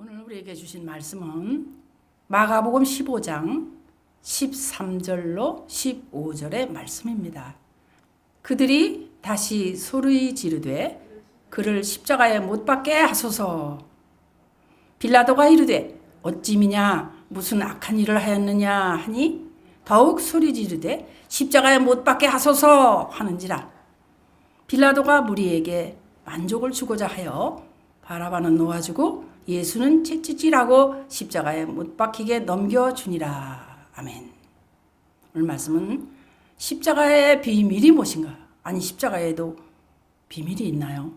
오늘 우리에게 주신 말씀은 마가복음 15장 13절로 15절의 말씀입니다. 그들이 다시 소리 지르되 그를 십자가에 못 박게 하소서. 빌라도가 이르되 어찌미냐 무슨 악한 일을 하였느냐 하니 더욱 소리 지르되 십자가에 못 박게 하소서 하는지라. 빌라도가 무리에게 만족을 주고자 하여 바라바는 놓아주고 예수는 채찍질하고 십자가에 못 박히게 넘겨주니라. 아멘. 오늘 말씀은 십자가의 비밀이 무엇인가? 아니, 십자가에도 비밀이 있나요?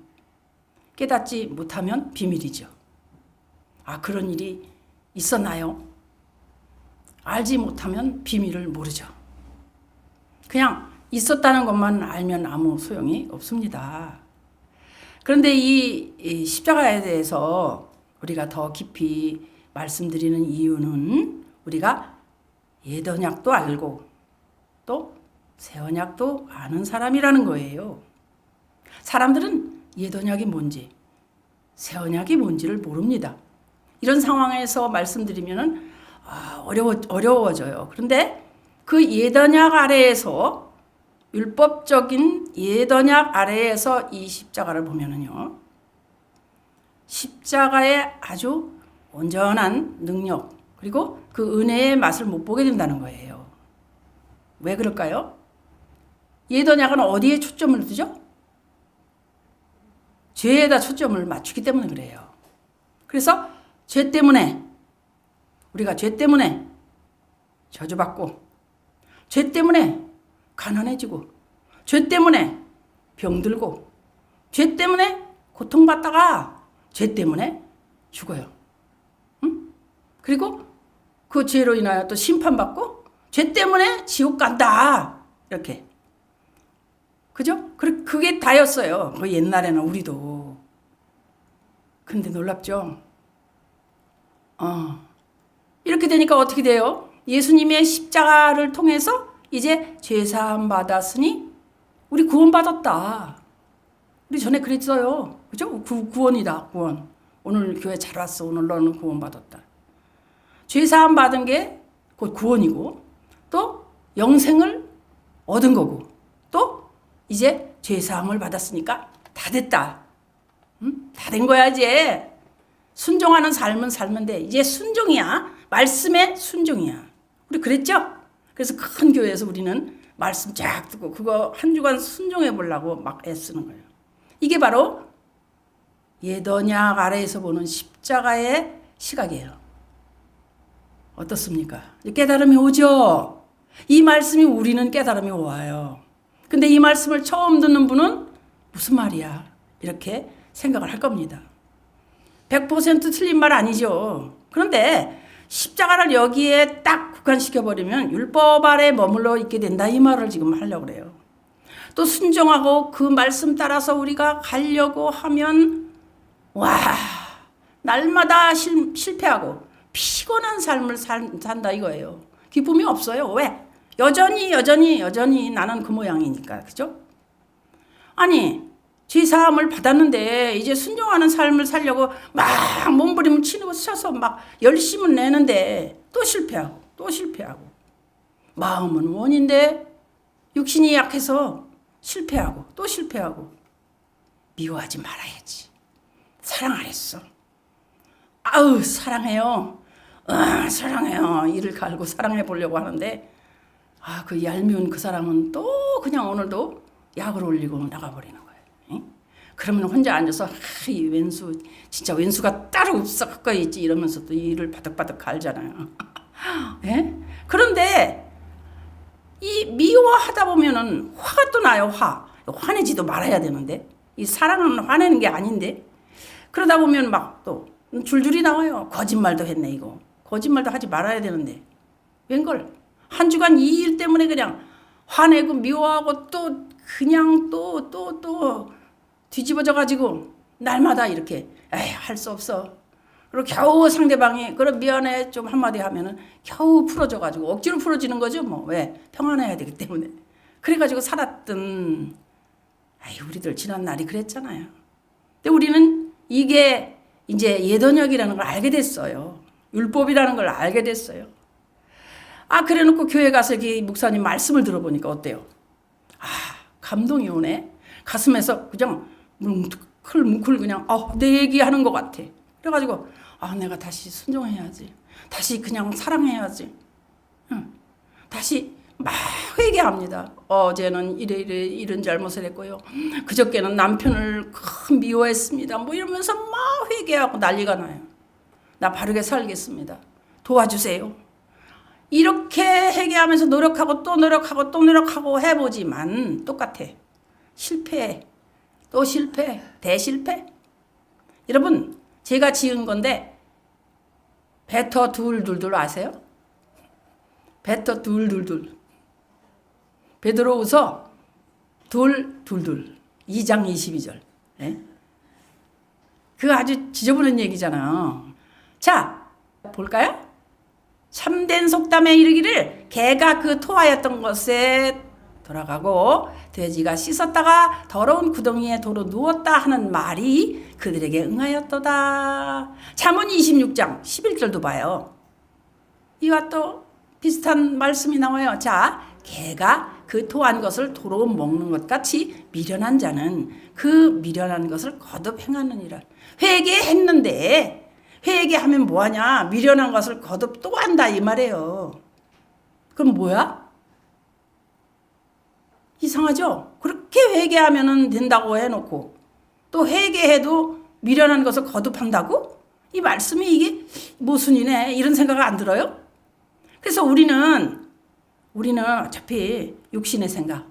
깨닫지 못하면 비밀이죠. 아, 그런 일이 있었나요? 알지 못하면 비밀을 모르죠. 그냥 있었다는 것만 알면 아무 소용이 없습니다. 그런데 이 십자가에 대해서 우리가 더 깊이 말씀드리는 이유는 우리가 옛 언약도 알고 또 새 언약도 아는 사람이라는 거예요. 사람들은 옛 언약이 뭔지 새 언약이 뭔지를 모릅니다. 이런 상황에서 말씀드리면 어려워져요. 그런데 그 옛 언약 아래에서 율법적인 옛 언약 아래에서 이 십자가를 보면은요, 십자가의 아주 온전한 능력 그리고 그 은혜의 맛을 못 보게 된다는 거예요. 왜 그럴까요? 옛 언약은 어디에 초점을 두죠? 죄에다 초점을 맞추기 때문에 그래요. 그래서 죄 때문에 우리가 죄 때문에 저주받고 죄 때문에 가난해지고 죄 때문에 병들고 죄 때문에 고통받다가 죄 때문에 죽어요. 응? 그리고 그 죄로 인하여 또 심판받고 죄 때문에 지옥 간다. 이렇게. 그죠? 그게 다였어요. 그 옛날에는 우리도. 근데 놀랍죠? 이렇게 되니까 어떻게 돼요? 예수님의 십자가를 통해서 이제 죄사함 받았으니 우리 구원받았다. 우리 전에 그랬어요. 그죠? 구원이다. 구원. 오늘 교회 잘 왔어. 오늘 너는 구원받았다. 죄사함 받은 게 곧 구원이고 또 영생을 얻은 거고 또 이제 죄사함을 받았으니까 다 됐다. 응? 다 된 거야 이제. 순종하는 삶은 살면 돼. 이제 순종이야. 말씀의 순종이야. 우리 그랬죠? 그래서 큰 교회에서 우리는 말씀 쫙 듣고 그거 한 주간 순종해 보려고 막 애쓰는 거예요. 이게 바로 옛 언약 아래에서 보는 십자가의 시각이에요. 어떻습니까? 깨달음이 오죠? 이 말씀이 우리는 깨달음이 와요. 근데 이 말씀을 처음 듣는 분은 무슨 말이야? 이렇게 생각을 할 겁니다. 100% 틀린 말 아니죠. 그런데 십자가를 여기에 딱 국한시켜버리면 율법 아래 머물러 있게 된다. 이 말을 지금 하려고 그래요. 또 순종하고 그 말씀 따라서 우리가 가려고 하면 날마다 실패하고 피곤한 삶을 산다 이거예요. 기쁨이 없어요. 왜? 여전히 나는 그 모양이니까. 그죠? 아니, 죄사함을 받았는데 이제 순종하는 삶을 살려고 막 몸부림을 치고 쳐서 막 열심을 내는데 또 실패하고 마음은 원인데 육신이 약해서 실패하고 또 실패하고 미워하지 말아야지. 사랑 안 했어. 사랑해요. 사랑해요. 이를 갈고 사랑해 보려고 하는데 그 얄미운 그 사람은 또 그냥 오늘도 약을 올리고 나가버리는 거예요. 그러면 혼자 앉아서 이 왼수 진짜 왼수가 따로 없어 가까이 있지 이러면서 또 이를 바득바득 갈잖아요. 예? 그런데 이 미워하다 보면은 화가 또 나요. 화내지도 말아야 되는데 이 사랑은 화내는 게 아닌데 그러다 보면 막 또 줄줄이 나와요. 거짓말도 했네 이거. 거짓말도 하지 말아야 되는데 웬걸 한 주간 이 일 때문에 그냥 화내고 미워하고 또 그냥 또 뒤집어져 가지고 날마다 이렇게 할 수 없어. 그리고 겨우 상대방이 그래 미안해 좀 한마디 하면은 겨우 풀어져 가지고 억지로 풀어지는 거죠. 뭐 왜? 평안해야 되기 때문에. 그래 가지고 살았던 우리들 지난 날이 그랬잖아요. 근데 우리는 이게 이제 예던역이라는 걸 알게 됐어요. 율법이라는 걸 알게 됐어요. 그래 놓고 교회 가서 이 목사님 말씀을 들어보니까 어때요? 감동이 오네. 가슴에서 그냥 뭉클뭉클 그냥 내 얘기하는 것 같아. 그래가지고 내가 다시 순종해야지. 다시 그냥 사랑해야지. 다시 막 회개합니다. 어제는 이런 잘못을 했고요. 그저께는 남편을 미워했습니다. 뭐 이러면서 막 회개하고 난리가 나요. 나 바르게 살겠습니다. 도와주세요. 이렇게 회개하면서 노력하고 또 노력하고 또 노력하고 해보지만 똑같아. 실패, 또 실패, 대실패. 여러분, 제가 지은 건데 베터 둘둘둘 아세요? 베터 둘둘둘. 베드로후서 둘둘둘 2장 22절. 네? 그 아주 지저분한 얘기잖아요. 자, 볼까요? 참된 속담에 이르기를 개가 그 토하였던 것에 돌아가고 돼지가 씻었다가 더러운 구덩이에 도로 누웠다 하는 말이 그들에게 응하였도다. 잠언 26장 11절도 봐요. 이와 또 비슷한 말씀이 나와요. 자, 개가 그 토한 것을 도로 먹는 것 같이 미련한 자는 그 미련한 것을 거듭 행하느니라. 회개했는데 회개하면 뭐하냐? 미련한 것을 거듭 또 한다 이 말이에요. 그럼 뭐야? 이상하죠? 그렇게 회개하면 된다고 해놓고 또 회개해도 미련한 것을 거듭한다고? 이 말씀이 이게 모순이네 이런 생각 안 들어요? 그래서 우리는 어차피 육신의 생각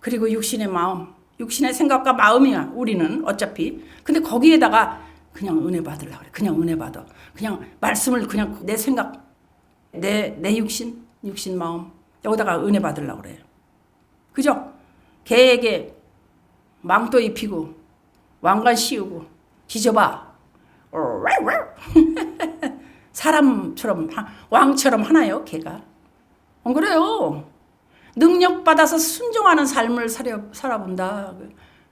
그리고 육신의 마음, 육신의 생각과 마음이야 우리는 어차피. 근데 거기에다가 그냥 은혜 받으려고 그래. 그냥 은혜 받아. 그냥 말씀을 그냥 내 생각, 내 육신 마음 여기다가 은혜 받으려고 그래요. 그죠? 개에게 망토 입히고 왕관 씌우고 뒤져봐. 사람처럼 왕처럼 하나요 개가? 안 그래요. 능력받아서 순종하는 삶을 살아본다.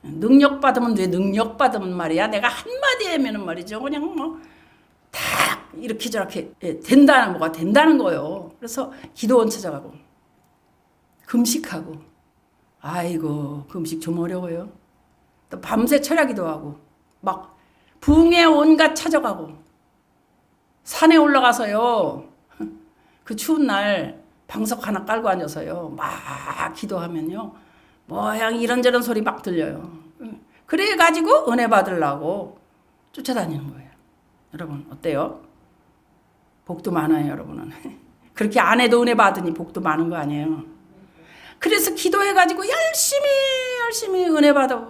능력받으면 왜 능력받으면 말이야. 내가 한마디 하면은 말이죠. 그냥 딱 이렇게 저렇게 된다는 뭐가 된다는 거예요. 그래서 기도원 찾아가고 금식하고 아이고 금식 좀 어려워요. 또 밤새 철야기도 하고 막 붕에 온갖 찾아가고 산에 올라가서요. 그 추운 날 방석 하나 깔고 앉아서요. 막 기도하면요. 모양 이런저런 소리 막 들려요. 그래가지고 은혜 받으려고 쫓아다니는 거예요. 여러분 어때요? 복도 많아요 여러분은. 그렇게 안 해도 은혜 받으니 복도 많은 거 아니에요. 그래서 기도해가지고 열심히 은혜 받아.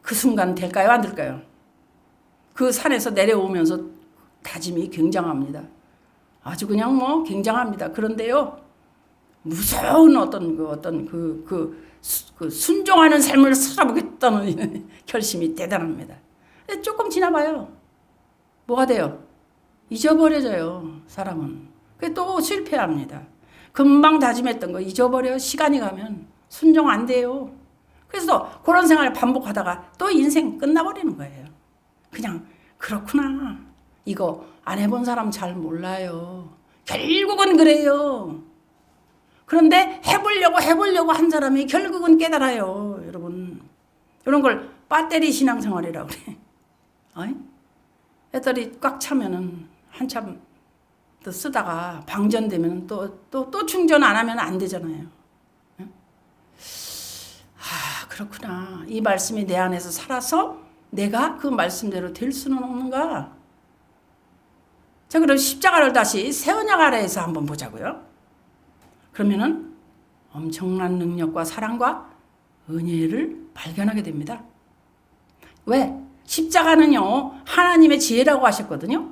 그 순간 될까요? 안 될까요? 그 산에서 내려오면서 다짐이 굉장합니다. 아주 그냥 뭐 굉장합니다. 그런데요, 무서운 순종하는 삶을 살아보겠다는 결심이 대단합니다. 조금 지나봐요. 뭐가 돼요? 잊어버려져요. 사람은. 또 실패합니다. 금방 다짐했던 거 잊어버려. 시간이 가면 순종 안 돼요. 그래서 그런 생활을 반복하다가 또 인생 끝나버리는 거예요. 그냥 그렇구나. 이거 안 해본 사람 잘 몰라요. 결국은 그래요. 그런데 해보려고 한 사람이 결국은 깨달아요. 여러분. 이런 걸 배터리 신앙생활이라고 그래. 배터리 꽉 차면은 한참 또 쓰다가 방전되면 또 충전 안 하면 안 되잖아요. 그렇구나. 이 말씀이 내 안에서 살아서 내가 그 말씀대로 될 수는 없는가? 자, 그럼 십자가를 다시 새 언약 아래에서 한번 보자고요. 그러면은 엄청난 능력과 사랑과 은혜를 발견하게 됩니다. 왜? 십자가는요, 하나님의 지혜라고 하셨거든요.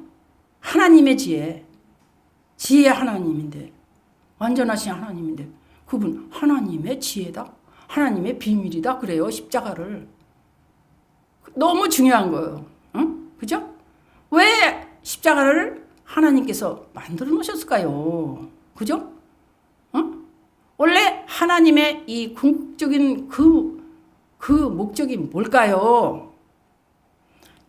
하나님의 지혜. 지혜 하나님인데, 완전하신 하나님인데, 그분 하나님의 지혜다. 하나님의 비밀이다. 그래요, 십자가를. 너무 중요한 거예요. 응? 그죠? 왜 십자가를 하나님께서 만들어 놓으셨을까요? 그죠? 원래 하나님의 이 궁극적인 그 그 목적이 뭘까요?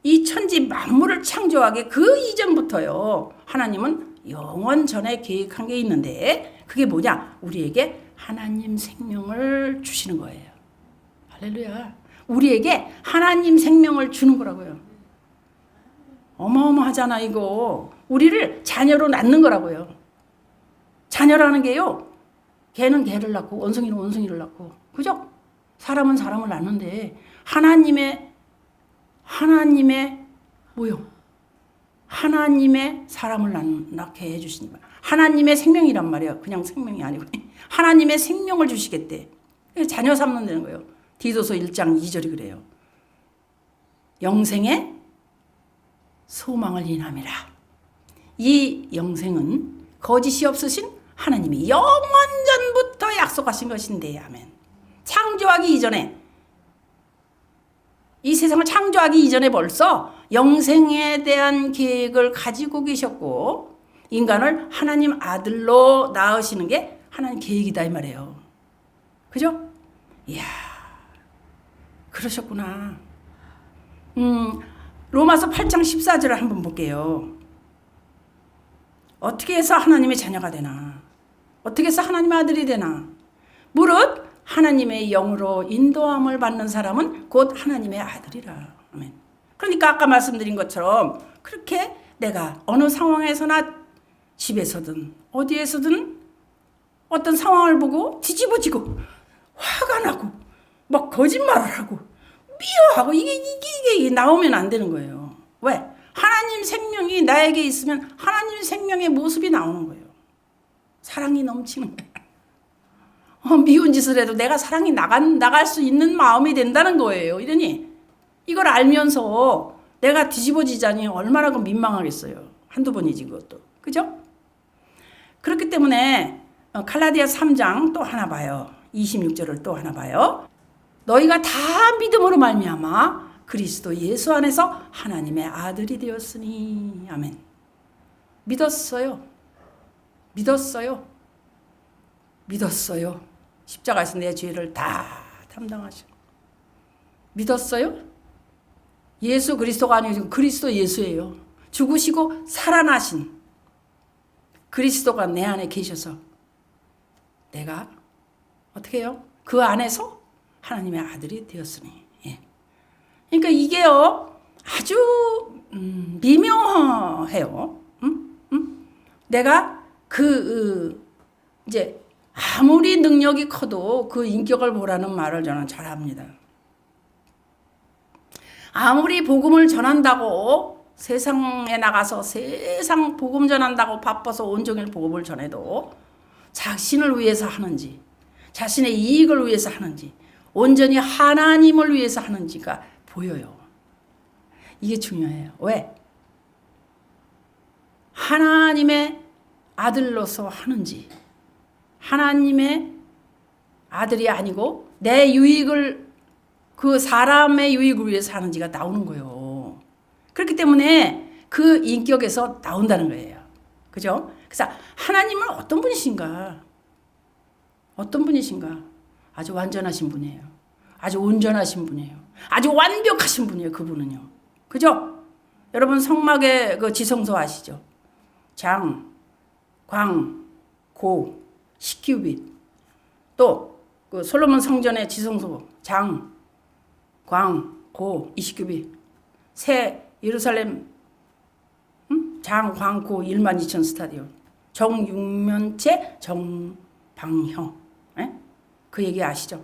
이 천지 만물을 창조하게 그 이전부터요. 하나님은 영원 전에 계획한 게 있는데 그게 뭐냐? 우리에게 하나님 생명을 주시는 거예요. 할렐루야. 우리에게 하나님 생명을 주는 거라고요. 어마어마하잖아 이거. 우리를 자녀로 낳는 거라고요. 자녀라는 게요. 개는 개를 낳고 원숭이는 원숭이를 낳고 그죠? 사람은 사람을 낳는데 하나님의 뭐요? 하나님의 사람을 낳게 해주시니 하나님의 생명이란 말이에요. 그냥 생명이 아니고 하나님의 생명을 주시겠대. 자녀 삼는다는 거예요. 디도서 1장 2절이 그래요. 영생의 소망을 인함이라. 이 영생은 거짓이 없으신 하나님이 영원전부터 약속하신 것인데 아멘. 창조하기 이전에 이 세상을 창조하기 이전에 벌써 영생에 대한 계획을 가지고 계셨고 인간을 하나님 아들로 낳으시는 게 하나님 계획이다 이 말이에요. 그죠? 이야 그러셨구나. 로마서 8장 14절을 한번 볼게요. 어떻게 해서 하나님의 자녀가 되나? 어떻게 해서 하나님의 아들이 되나? 무릇 하나님의 영으로 인도함을 받는 사람은 곧 하나님의 아들이라. 아멘. 그러니까 아까 말씀드린 것처럼 그렇게 내가 어느 상황에서나 집에서든 어디에서든 어떤 상황을 보고 뒤집어지고 화가 나고 막 거짓말을 하고 미워하고 이게 나오면 안 되는 거예요. 왜? 하나님 생명이 나에게 있으면 하나님 생명의 모습이 나오는 거예요. 사랑이 넘치는 거예요. 미운 짓을 해도 내가 사랑이 나갈 수 있는 마음이 된다는 거예요. 이러니 이걸 알면서 내가 뒤집어지자니 얼마나 민망하겠어요. 한두 번이지 그것도. 그죠? 그렇기 때문에 갈라디아 3장 또 하나 봐요. 26절을 또 하나 봐요. 너희가 다 믿음으로 말미암아 그리스도 예수 안에서 하나님의 아들이 되었으니 아멘. 믿었어요. 십자가에서 내 죄를 다 담당하셔. 믿었어요? 예수 그리스도가 아니고 그리스도 예수예요. 죽으시고 살아나신 그리스도가 내 안에 계셔서 내가 어떻게 해요? 그 안에서 하나님의 아들이 되었으니. 예. 그러니까 이게요 아주 미묘해요. 내가 이제 아무리 능력이 커도 그 인격을 보라는 말을 저는 잘합니다. 아무리 복음을 전한다고 세상에 나가서 세상 복음 전한다고 바빠서 온종일 복음을 전해도 자신을 위해서 하는지 자신의 이익을 위해서 하는지 온전히 하나님을 위해서 하는지가 보여요. 이게 중요해요. 왜? 하나님의 아들로서 하는지 하나님의 아들이 아니고 내 유익을 그 사람의 유익을 위해서 하는지가 나오는 거예요. 그렇기 때문에 그 인격에서 나온다는 거예요. 그죠? 그래서 하나님은 어떤 분이신가? 아주 완전하신 분이에요. 아주 온전하신 분이에요. 아주 완벽하신 분이에요. 그분은요. 그죠? 여러분 성막의 그 지성소 아시죠? 장, 광, 고, 10규빗. 또 그 솔로몬 성전의 지성소 장, 광, 고, 20규빗. 새 예루살렘 장, 광, 고 12,000 스타디온. 정육면체 정방형. 예? 그 얘기 아시죠?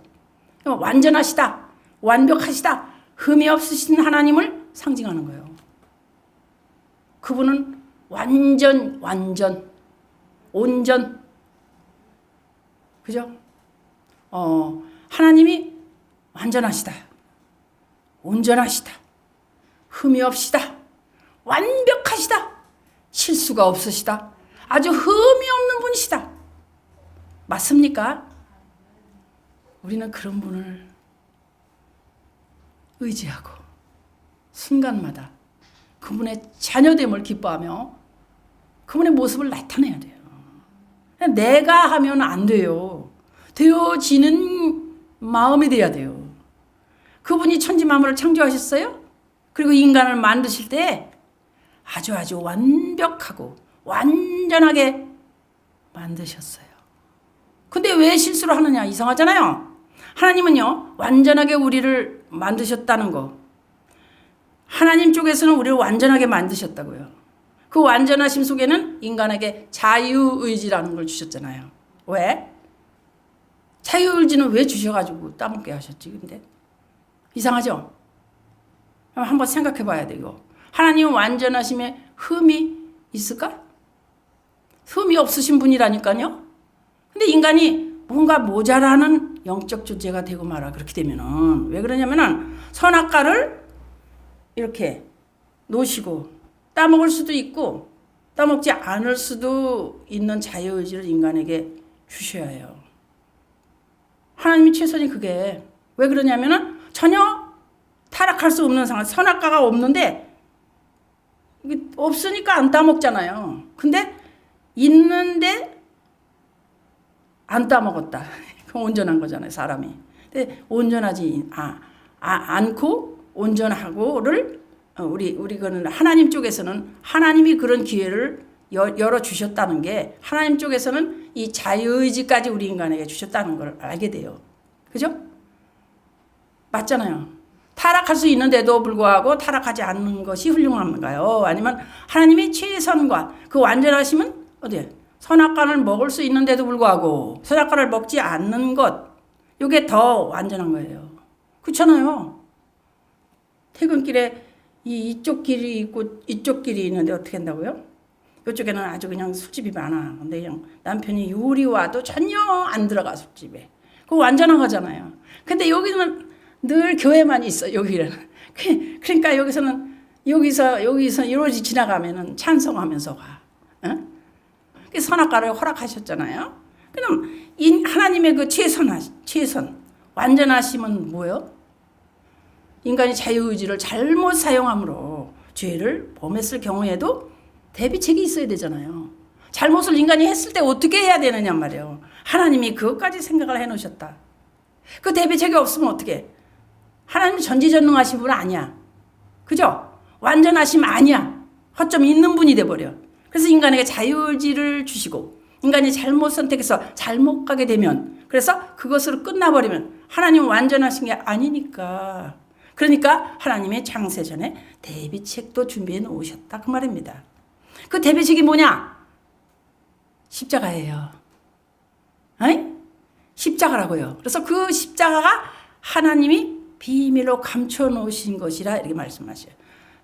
완전하시다, 완벽하시다, 흠이 없으신 하나님을 상징하는 거예요. 그분은 완전, 온전. 그죠? 하나님이 완전하시다, 온전하시다, 흠이 없시다, 완벽하시다, 실수가 없으시다, 아주 흠이 없는 분이시다. 맞습니까? 우리는 그런 분을 의지하고 순간마다 그분의 자녀됨을 기뻐하며 그분의 모습을 나타내야 돼요. 내가 하면 안 돼요. 되어지는 마음이 돼야 돼요. 그분이 천지만물을 창조하셨어요. 그리고 인간을 만드실 때 아주 완벽하고 완전하게 만드셨어요. 근데 왜 실수를 하느냐? 이상하잖아요. 하나님은요, 완전하게 우리를 만드셨다는 거. 하나님 쪽에서는 우리를 완전하게 만드셨다고요. 그 완전하심 속에는 인간에게 자유의지라는 걸 주셨잖아요. 왜? 자유의지는 왜 주셔가지고 따먹게 하셨지? 근데 이상하죠? 한번 생각해 봐야 돼, 이거. 하나님은 완전하심에 흠이 있을까? 흠이 없으신 분이라니까요. 근데 인간이 뭔가 모자라는 영적 존재가 되고 말아. 그렇게 되면은 왜 그러냐면은 선악과를 이렇게 놓으시고 따먹을 수도 있고 따먹지 않을 수도 있는 자유의지를 인간에게 주셔야 해요. 하나님이 최선이 그게 왜 그러냐면은 전혀 타락할 수 없는 상황, 선악과가 없는데 이게 없으니까 안 따먹잖아요. 근데 있는데 안 따먹었다. 그럼 온전한 거잖아요, 사람이. 근데 온전하지 않고 온전하고를 우리 그는 하나님 쪽에서는 하나님이 그런 기회를 열어 주셨다는 게 하나님 쪽에서는 이 자유의지까지 우리 인간에게 주셨다는 걸 알게 돼요. 그죠? 맞잖아요. 타락할 수 있는데도 불구하고 타락하지 않는 것이 훌륭한가요? 아니면 하나님의 최선과 그 완전하심은 어디에? 선악과를 먹을 수 있는데도 불구하고 선악과를 먹지 않는 것, 이게 더 완전한 거예요. 그렇잖아요. 퇴근길에 이쪽 길이 있고 이쪽 길이 있는데 어떻게 한다고요? 이쪽에는 아주 그냥 술집이 많아. 근데 그냥 남편이 요리 와도 전혀 안 들어가, 술집에. 그거 완전한 거잖아요. 근데 여기는 늘 교회만 있어, 여기는. 그러니까 여기서 이러지 지나가면은 찬송하면서 가. 어? 선악과를 허락하셨잖아요. 그럼 하나님의 그 최선, 완전하심은 뭐예요? 인간이 자유의지를 잘못 사용함으로 죄를 범했을 경우에도 대비책이 있어야 되잖아요. 잘못을 인간이 했을 때 어떻게 해야 되느냐 말이에요. 하나님이 그것까지 생각을 해놓으셨다. 그 대비책이 없으면 어떻게? 하나님 전지전능하신 분 아니야. 그죠? 완전하심 아니야. 허점이 있는 분이 돼버려. 그래서 인간에게 자유의지를 주시고 인간이 잘못 선택해서 잘못 가게 되면 그래서 그것으로 끝나버리면 하나님은 완전하신 게 아니니까. 그러니까 하나님의 창세전에 대비책도 준비해 놓으셨다 그 말입니다. 그 대비책이 뭐냐? 십자가예요. 아니? 십자가라고요. 그래서 그 십자가가 하나님이 비밀로 감춰 놓으신 것이라 이렇게 말씀하셔요.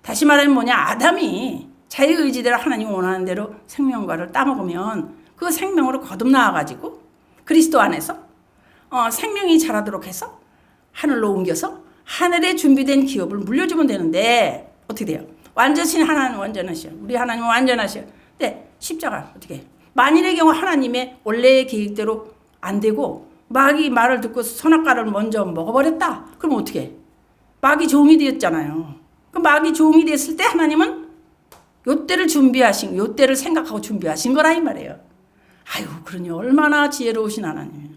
다시 말하면 뭐냐? 아담이 자유의지대로 하나님이 원하는 대로 생명과를 따먹으면 그 생명으로 거듭나와가지고 그리스도 안에서 생명이 자라도록 해서 하늘로 옮겨서 하늘에 준비된 기업을 물려주면 되는데 어떻게 돼요? 완전하신 하나님 완전하셔. 우리 하나님은 완전하셔. 근데 십자가 어떻게 해요? 만일의 경우 하나님의 원래의 계획대로 안 되고 마귀 말을 듣고 선악과를 먼저 먹어버렸다. 그럼 어떻게 해? 마귀 종이 되었잖아요. 그 마귀 종이 됐을 때 하나님은 요때를 요때를 생각하고 준비하신 거라 이 말이에요. 아유, 그러니 얼마나 지혜로우신 하나님이에요.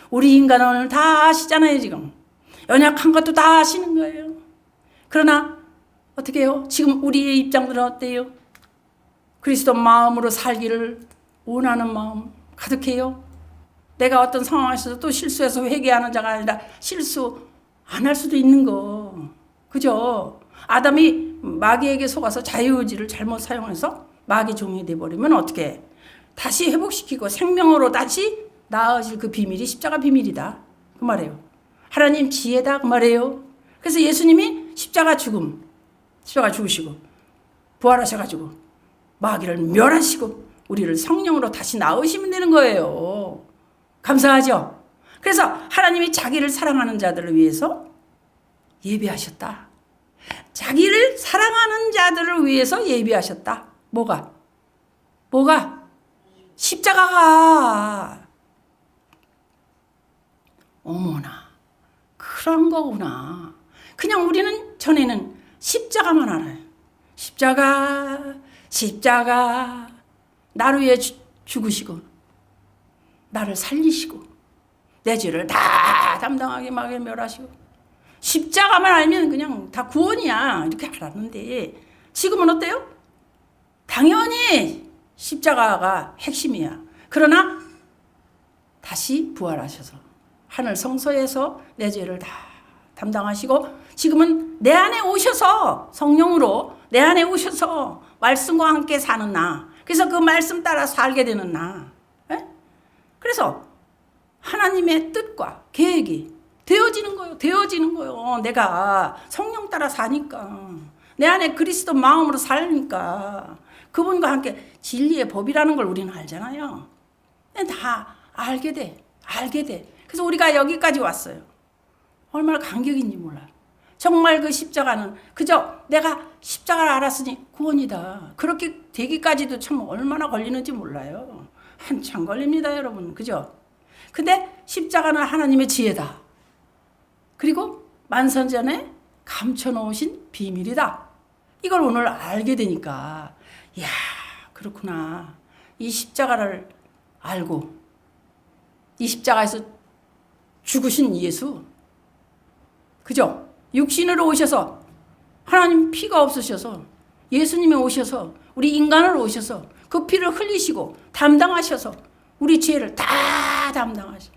우리 인간을 다 아시잖아요, 지금. 연약한 것도 다 아시는 거예요. 그러나 어떻게 해요? 지금 우리의 입장들은 어때요? 그리스도 마음으로 살기를 원하는 마음 가득해요. 내가 어떤 상황에서 또 실수해서 회개하는 자가 아니라 실수 안 할 수도 있는 거. 그죠? 아담이 마귀에게 속아서 자유의지를 잘못 사용해서 마귀 종이 돼버리면 어떻게 해? 다시 회복시키고 생명으로 다시 나아질 그 비밀이 십자가 비밀이다. 그 말이에요. 하나님 지혜다. 그 말이에요. 그래서 예수님이 십자가 죽으시고 부활하셔가지고 마귀를 멸하시고 우리를 성령으로 다시 낳으시면 되는 거예요. 감사하죠? 그래서 하나님이 자기를 사랑하는 자들을 위해서 예비하셨다. 자기를 사랑하는 자들을 위해서 예비하셨다. 뭐가? 십자가가. 어머나, 그런 거구나. 그냥 우리는 전에는 십자가만 알아요. 십자가. 나를 위해 죽으시고 나를 살리시고 내 죄를 다 담당하게 멸하시고 십자가만 알면 그냥 다 구원이야 이렇게 알았는데 지금은 어때요? 당연히 십자가가 핵심이야. 그러나 다시 부활하셔서 하늘 성소에서 내 죄를 다 담당하시고 지금은 내 안에 오셔서 성령으로 내 안에 오셔서 말씀과 함께 사는 나. 그래서 그 말씀 따라 살게 되는 나. 에? 그래서 하나님의 뜻과 계획이 되어지는 거예요. 내가 성령 따라 사니까. 내 안에 그리스도 마음으로 살니까. 그분과 함께 진리의 법이라는 걸 우리는 알잖아요. 다 알게 돼. 그래서 우리가 여기까지 왔어요. 얼마나 감격인지 몰라요. 정말 그 십자가는 그저 내가 십자가를 알았으니 구원이다. 그렇게 되기까지도 참 얼마나 걸리는지 몰라요. 한참 걸립니다, 여러분. 그죠? 근데 십자가는 하나님의 지혜다. 그리고 만선전에 감춰놓으신 비밀이다. 이걸 오늘 알게 되니까 이야, 그렇구나. 이 십자가를 알고 이 십자가에서 죽으신 예수, 그죠? 육신으로 오셔서 하나님 피가 없으셔서 예수님이 오셔서 우리 인간으로 오셔서 그 피를 흘리시고 담당하셔서 우리 죄를 다 담당하셔.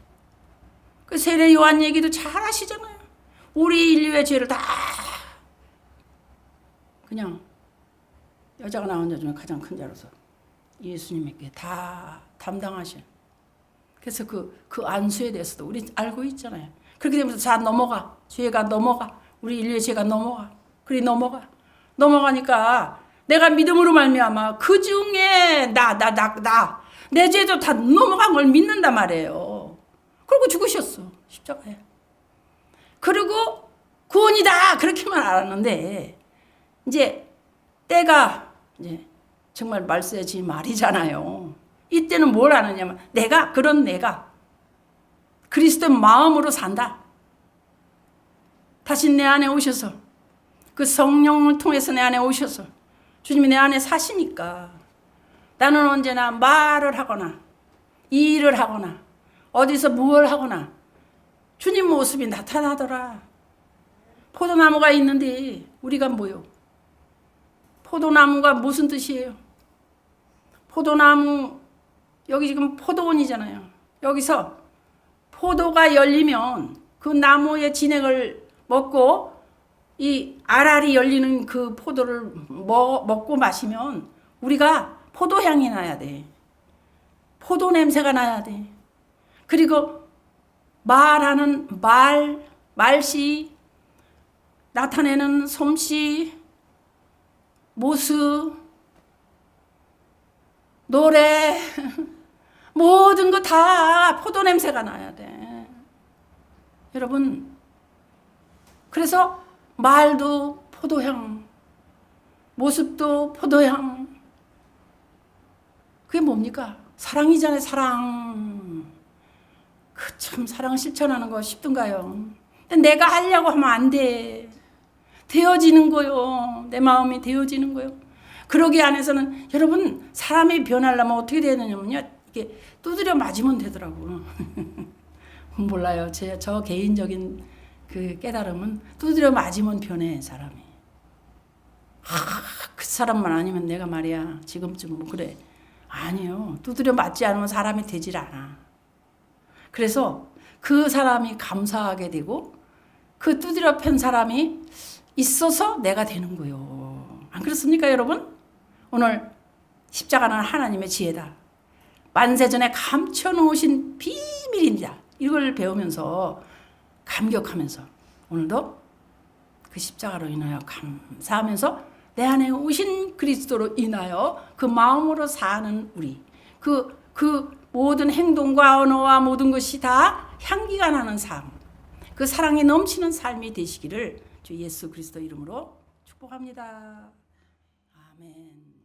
그 세례 요한 얘기도 잘 하시잖아요. 우리 인류의 죄를 다 그냥 여자가 낳은 자 중에 가장 큰 자로서 예수님에게 다 담당하셔. 그래서 그 안수에 대해서도 우리 알고 있잖아요. 그렇게 되면서 자 넘어가. 죄가 넘어가. 우리 인류의 죄가 넘어가. 그리 넘어가니까 내가 믿음으로 말미암아 그 중에 내 죄도 다 넘어간 걸 믿는단 말이에요. 그리고 죽으셨어. 십자가에. 그리고 구원이다. 그렇게만 알았는데 이제 때가 이제 정말 말세지 말이잖아요. 이때는 뭘 하느냐면 내가 그리스도 마음으로 산다. 다시 내 안에 오셔서 그 성령을 통해서 내 안에 오셔서 주님이 내 안에 사시니까 나는 언제나 말을 하거나 일을 하거나 어디서 무엇을 하거나 주님 모습이 나타나더라. 포도나무가 있는데 우리가 뭐요? 포도나무가 무슨 뜻이에요? 포도나무 여기 지금 포도원이잖아요. 여기서 포도가 열리면 그 나무의 진액을 먹고 이 알알이 열리는 그 포도를 먹고 마시면 우리가 포도향이 나야 돼. 포도 냄새가 나야 돼. 그리고 말하는 말씨, 나타내는 솜씨, 모습, 노래 모든 거 다 포도 냄새가 나야 돼. 여러분, 그래서 말도 포도향, 모습도 포도향. 그게 뭡니까? 사랑이잖아요, 사랑. 그 참 사랑 실천하는 거 쉽던가요? 내가 하려고 하면 안 돼. 되어지는 거요. 내 마음이 되어지는 거요. 그러기 안에서는 여러분 사람이 변하려면 어떻게 되느냐면요. 이게 두드려 맞으면 되더라고. 몰라요. 저 개인적인 그 깨달음은 두드려 맞으면 변해 사람이. 그 사람만 아니면 내가 말이야 지금쯤 뭐 그래. 아니요. 두드려 맞지 않으면 사람이 되질 않아. 그래서 그 사람이 감사하게 되고 그 두드려 팬 사람이 있어서 내가 되는 거요. 안 그렇습니까 여러분? 오늘 십자가는 하나님의 지혜다. 만세전에 감춰놓으신 비밀입니다. 이걸 배우면서 감격하면서 오늘도 그 십자가로 인하여 감사하면서 내 안에 오신 그리스도로 인하여 그 마음으로 사는 우리 그 모든 행동과 언어와 모든 것이 다 향기가 나는 삶, 그 사랑이 넘치는 삶이 되시기를 주 예수 그리스도 이름으로 축복합니다. 아멘.